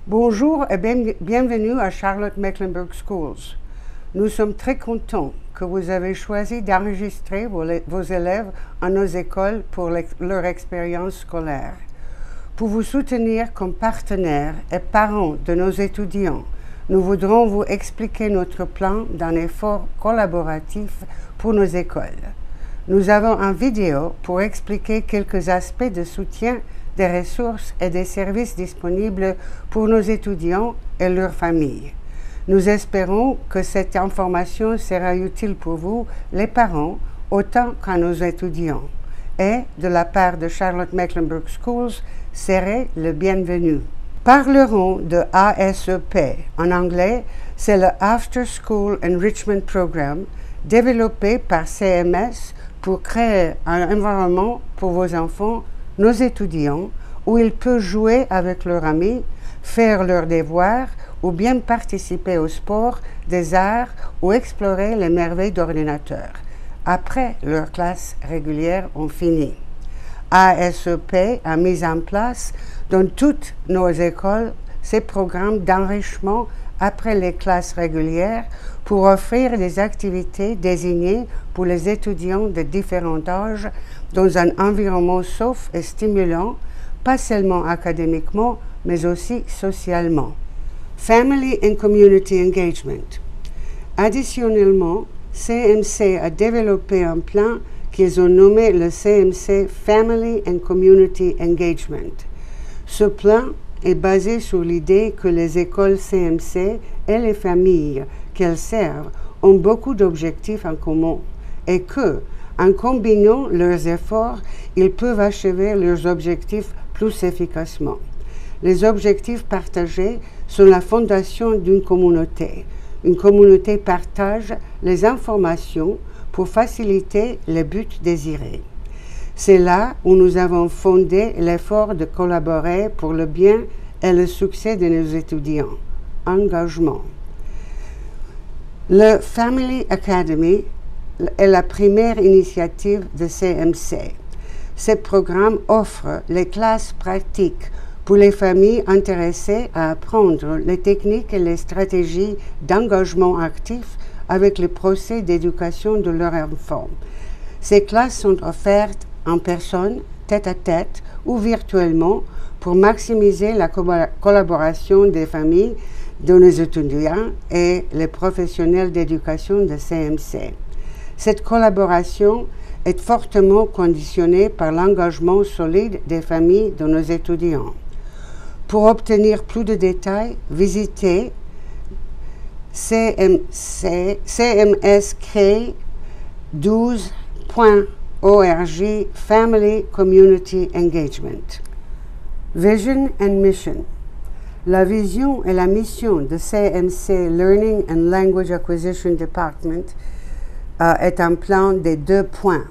Bonjour et bienvenue à Charlotte Mecklenburg Schools. Nous sommes très contents que vous avez choisi d'enregistrer vos élèves à nos écoles pour leur expérience scolaire. Pour vous soutenir comme partenaires et parents de nos étudiants, nous voudrons vous expliquer notre plan d'un effort collaboratif pour nos écoles. Nous avons une vidéo pour expliquer quelques aspects de soutien des ressources et des services disponibles pour nos étudiants et leurs familles. Nous espérons que cette information sera utile pour vous, les parents, autant qu'à nos étudiants. Et, de la part de Charlotte Mecklenburg Schools, serez le bienvenu. Parlerons de ASEP. En anglais, c'est le After School Enrichment Program, développé par CMS pour créer un environnement pour vos enfants, nos étudiants, où ils peuvent jouer avec leurs amis, faire leurs devoirs ou bien participer au sport, des arts ou explorer les merveilles d'ordinateur, après leurs classes régulières ont fini. ASEP a mis en place dans toutes nos écoles ces programmes d'enrichissement après les classes régulières pour offrir des activités désignées pour les étudiants de différents âges dans un environnement sauf et stimulant, pas seulement académiquement, mais aussi socialement. Family and Community Engagement. Additionnellement, CMC a développé un plan qu'ils ont nommé le CMC Family and Community Engagement. Ce plan est basé sur l'idée que les écoles CMC et les familles qu'elles servent ont beaucoup d'objectifs en commun et que, en combinant leurs efforts, ils peuvent achever leurs objectifs plus efficacement. Les objectifs partagés sont la fondation d'une communauté. Une communauté partage les informations pour faciliter les buts désirés. C'est là où nous avons fondé l'effort de collaborer pour le bien et le succès de nos étudiants. Engagement. Le Family Academy est la première initiative de CMC. Ce programme offre les classes pratiques pour les familles intéressées à apprendre les techniques et les stratégies d'engagement actif avec le procès d'éducation de leurs enfants. Ces classes sont offertes en personne, tête-à-tête ou virtuellement pour maximiser la collaboration des familles, de nos étudiants et les professionnels d'éducation de CMC. Cette collaboration est fortement conditionnée par l'engagement solide des familles de nos étudiants. Pour obtenir plus de détails, visitez cmscree12.org Family Community Engagement. Vision and Mission. La vision et la mission de CMC Learning and Language Acquisition Department est un plan des 2 points.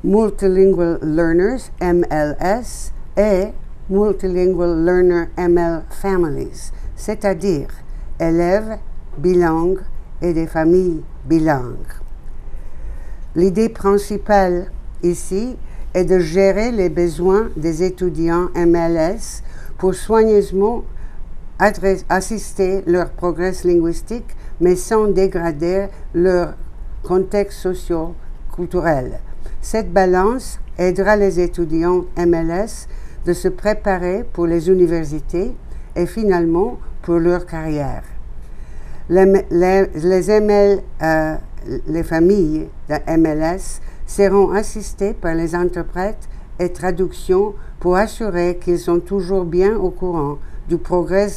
Multilingual Learners, MLS, et Multilingual Learner ML Families, c'est-à-dire élèves bilingues et des familles bilingues. L'idée principale ici est de gérer les besoins des étudiants MLS pour soigneusement assister leur progrès linguistique, mais sans dégrader leur contexte socio-culturel. Cette balance aidera les étudiants MLS de se préparer pour les universités et finalement pour leur carrière. Les familles de MLS seront assistées par les interprètes et traductions pour assurer qu'ils sont toujours bien au courant du progrès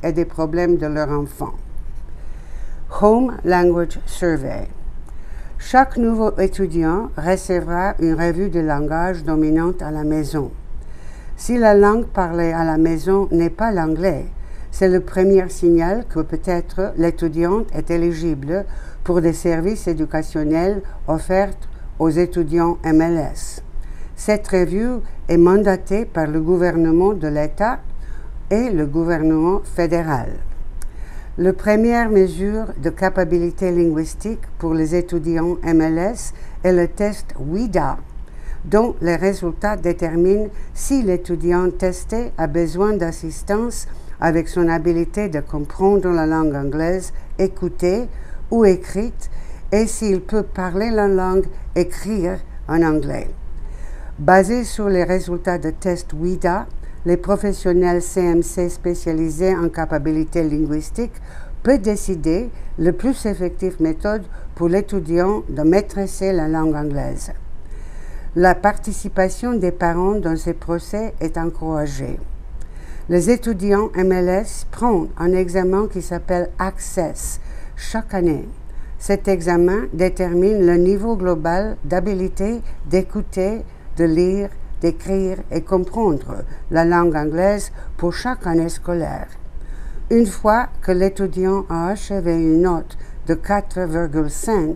et des problèmes de leurs enfants. Home Language Survey. Chaque nouveau étudiant recevra une revue de langage dominante à la maison. Si la langue parlée à la maison n'est pas l'anglais, c'est le premier signal que peut-être l'étudiante est éligible pour des services éducationnels offerts aux étudiants MLS. Cette revue est mandatée par le gouvernement de l'État et le gouvernement fédéral. La première mesure de capacité linguistique pour les étudiants MLS est le test WIDA, dont les résultats déterminent si l'étudiant testé a besoin d'assistance avec son habilité de comprendre la langue anglaise, écouter ou écrite, et s'il peut parler la langue, écrire en anglais. Basé sur les résultats de tests WIDA, les professionnels CMC spécialisés en capacités linguistiques peuvent décider la plus effective méthode pour l'étudiant de maîtriser la langue anglaise. La participation des parents dans ces procès est encouragée. Les étudiants MLS prennent un examen qui s'appelle Access chaque année. Cet examen détermine le niveau global d'habilité d'écouter, de lire, d'écrire et comprendre la langue anglaise pour chaque année scolaire. Une fois que l'étudiant a achevé une note de 4,5,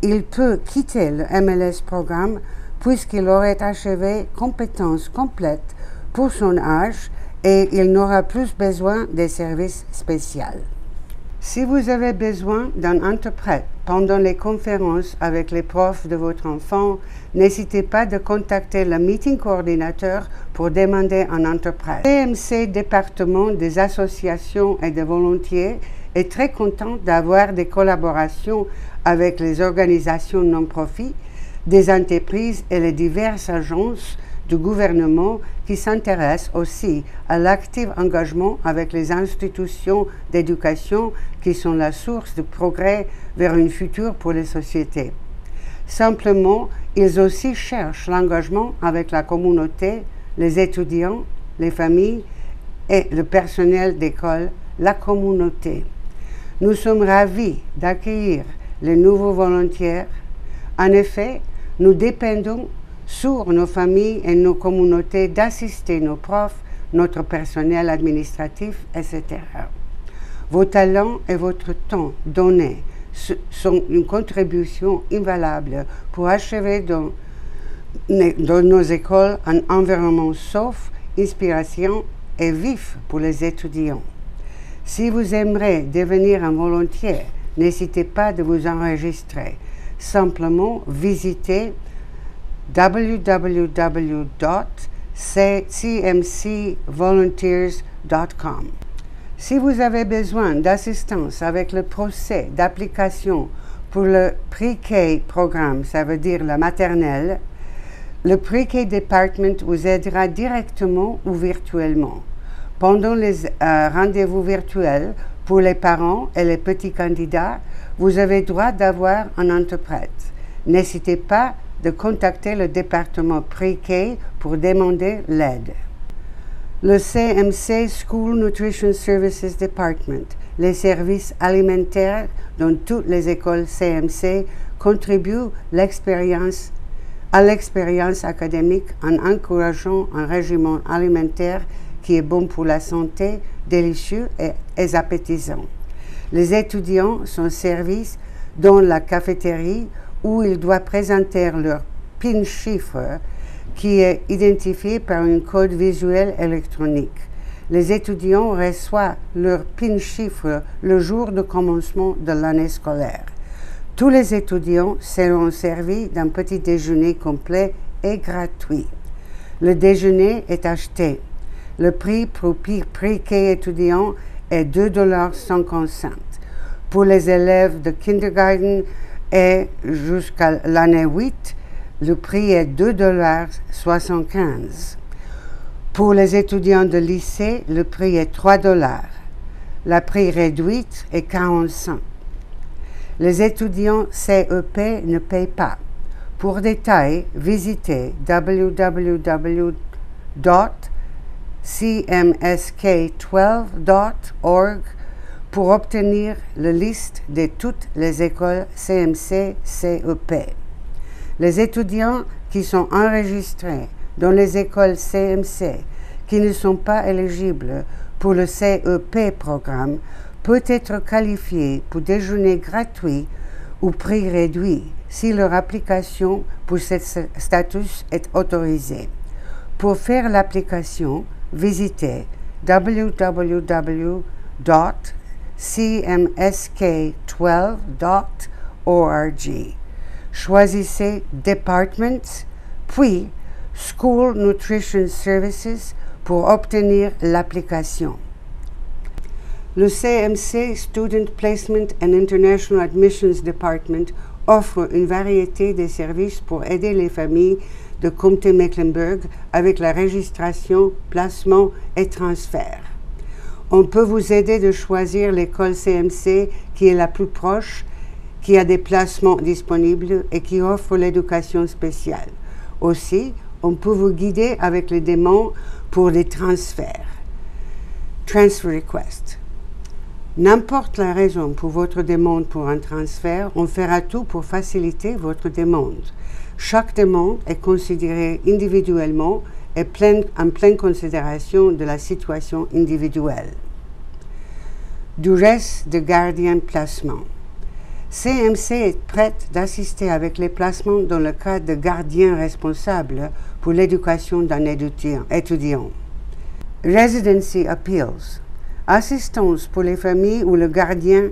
il peut quitter le MLS programme puisqu'il aurait achevé compétences complètes pour son âge et il n'aura plus besoin des services spéciaux. Si vous avez besoin d'un interprète pendant les conférences avec les profs de votre enfant, n'hésitez pas de contacter le meeting coordinateur pour demander un interprète. Le CMC, département des associations et des volontaires, est très content d'avoir des collaborations avec les organisations non-profit, des entreprises et les diverses agences du gouvernement qui s'intéressent aussi à l'actif engagement avec les institutions d'éducation qui sont la source de progrès vers un futur pour les sociétés. Simplement, ils aussi cherchent l'engagement avec la communauté, les étudiants, les familles et le personnel d'école, la communauté. Nous sommes ravis d'accueillir les nouveaux volontaires. En effet, nous dépendons sur nos familles et nos communautés d'assister nos profs, notre personnel administratif, etc. Vos talents et votre temps donnés sont une contribution invalable pour achever dans nos écoles un environnement sauf, inspiration et vif pour les étudiants. Si vous aimeriez devenir un volontaire, n'hésitez pas de vous enregistrer. Simplement visitez www.cmcvolunteers.com. Si vous avez besoin d'assistance avec le procès d'application pour le Pre-K programme, ça veut dire la maternelle, le Pre-K Department vous aidera directement ou virtuellement. Pendant les rendez-vous virtuels pour les parents et les petits candidats, vous avez droit d'avoir un interprète. N'hésitez pas de contacter le département Pre-K pour demander l'aide. Le CMC School Nutrition Services Department, les services alimentaires dans toutes les écoles CMC contribuent à l'expérience académique en encourageant un régime alimentaire qui est bon pour la santé, délicieux et appétissant. Les étudiants sont servis dans la cafétéria où ils doivent présenter leur PIN chiffre qui est identifié par un code visuel électronique. Les étudiants reçoivent leur PIN chiffre le jour de commencement de l'année scolaire. Tous les étudiants seront servis d'un petit déjeuner complet et gratuit. Le déjeuner est acheté. Le prix pour Pre-K étudiant est 2,50 $. Pour les élèves de kindergarten et jusqu'à l'année 8, le prix est 2,75 $. Pour les étudiants de lycée, le prix est 3 $. La prix réduite est 40 cents. Les étudiants CEP ne payent pas. Pour détails, visitez www.cmsk12.org pour obtenir la liste de toutes les écoles CMC CEP. Les étudiants qui sont enregistrés dans les écoles CMC qui ne sont pas éligibles pour le CEP programme peuvent être qualifiés pour déjeuner gratuit ou prix réduit si leur application pour ce statut est autorisée. Pour faire l'application, visitez www.cmsk12.org. Choisissez Departments, puis School Nutrition Services pour obtenir l'application. Le CMC Student Placement and International Admissions Department offre une variété de services pour aider les familles de Comté Mecklenburg avec la registration, placement et transfert. On peut vous aider de choisir l'école CMC qui est la plus proche, qui a des placements disponibles et qui offre l'éducation spéciale. Aussi, on peut vous guider avec les demandes pour des transferts. Transfer request. N'importe la raison pour votre demande pour un transfert, on fera tout pour faciliter votre demande. Chaque demande est considérée individuellement et en pleine considération de la situation individuelle. Durée de gardien placement. CMC est prête d'assister avec les placements dans le cas de gardien responsable pour l'éducation d'un étudiant. Residency Appeals. Assistance pour les familles ou le gardien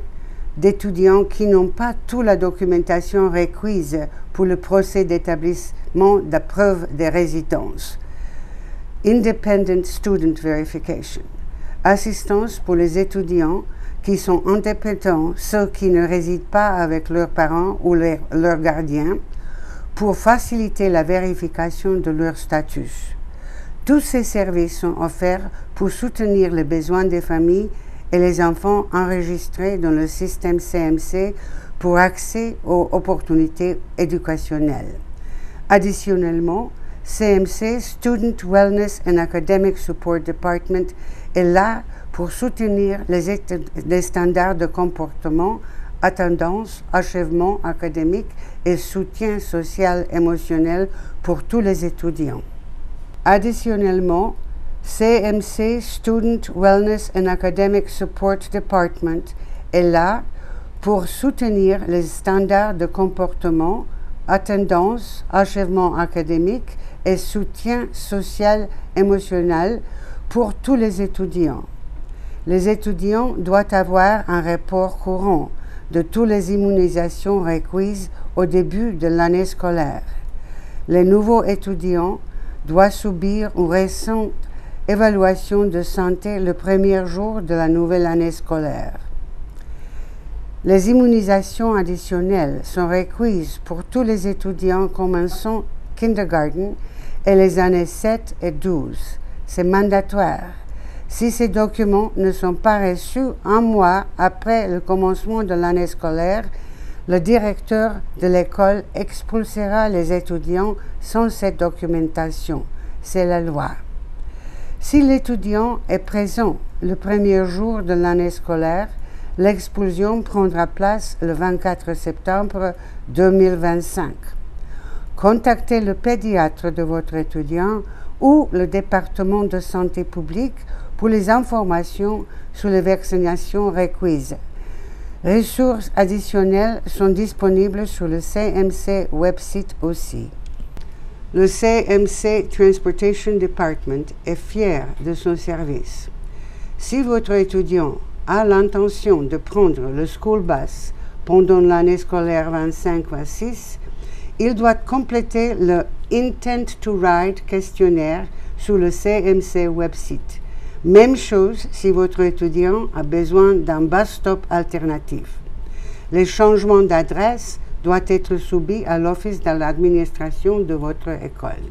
d'étudiants qui n'ont pas toute la documentation requise pour le procès d'établissement de preuve de résidence. Independent Student Verification. Assistance pour les étudiants qui sont indépendants, ceux qui ne résident pas avec leurs parents ou leurs gardiens, pour faciliter la vérification de leur statut. Tous ces services sont offerts pour soutenir les besoins des familles et les enfants enregistrés dans le système CMC pour accès aux opportunités éducationnelles. Additionnellement, CMC Student Wellness and Academic Support Department est là pour soutenir les standards de comportement, attendance, achèvement académique et soutien social émotionnel pour tous les étudiants. Additionnellement, CMC Student Wellness and Academic Support Department est là pour soutenir les standards de comportement, attendance, achèvement académique et soutien social émotionnel pour tous les étudiants. Les étudiants doivent avoir un rapport courant de toutes les immunisations requises au début de l'année scolaire. Les nouveaux étudiants doivent subir une récente évaluation de santé le premier jour de la nouvelle année scolaire. Les immunisations additionnelles sont requises pour tous les étudiants commençant kindergarten et les années 7 et 12. C'est mandatoire. Si ces documents ne sont pas reçus un mois après le commencement de l'année scolaire, le directeur de l'école expulsera les étudiants sans cette documentation. C'est la loi. Si l'étudiant est présent le premier jour de l'année scolaire, l'expulsion prendra place le 24 septembre 2025. Contactez le pédiatre de votre étudiant ou le département de santé publique pour les informations sur les vaccinations requises. Ressources additionnelles sont disponibles sur le CMC website aussi. Le CMC Transportation Department est fier de son service. Si votre étudiant a l'intention de prendre le school bus pendant l'année scolaire 25-26, il doit compléter le Intent to Ride questionnaire sur le CMC website. Même chose si votre étudiant a besoin d'un bus stop alternatif. Les changements d'adresse doivent être soumis à l'office de l'administration de votre école.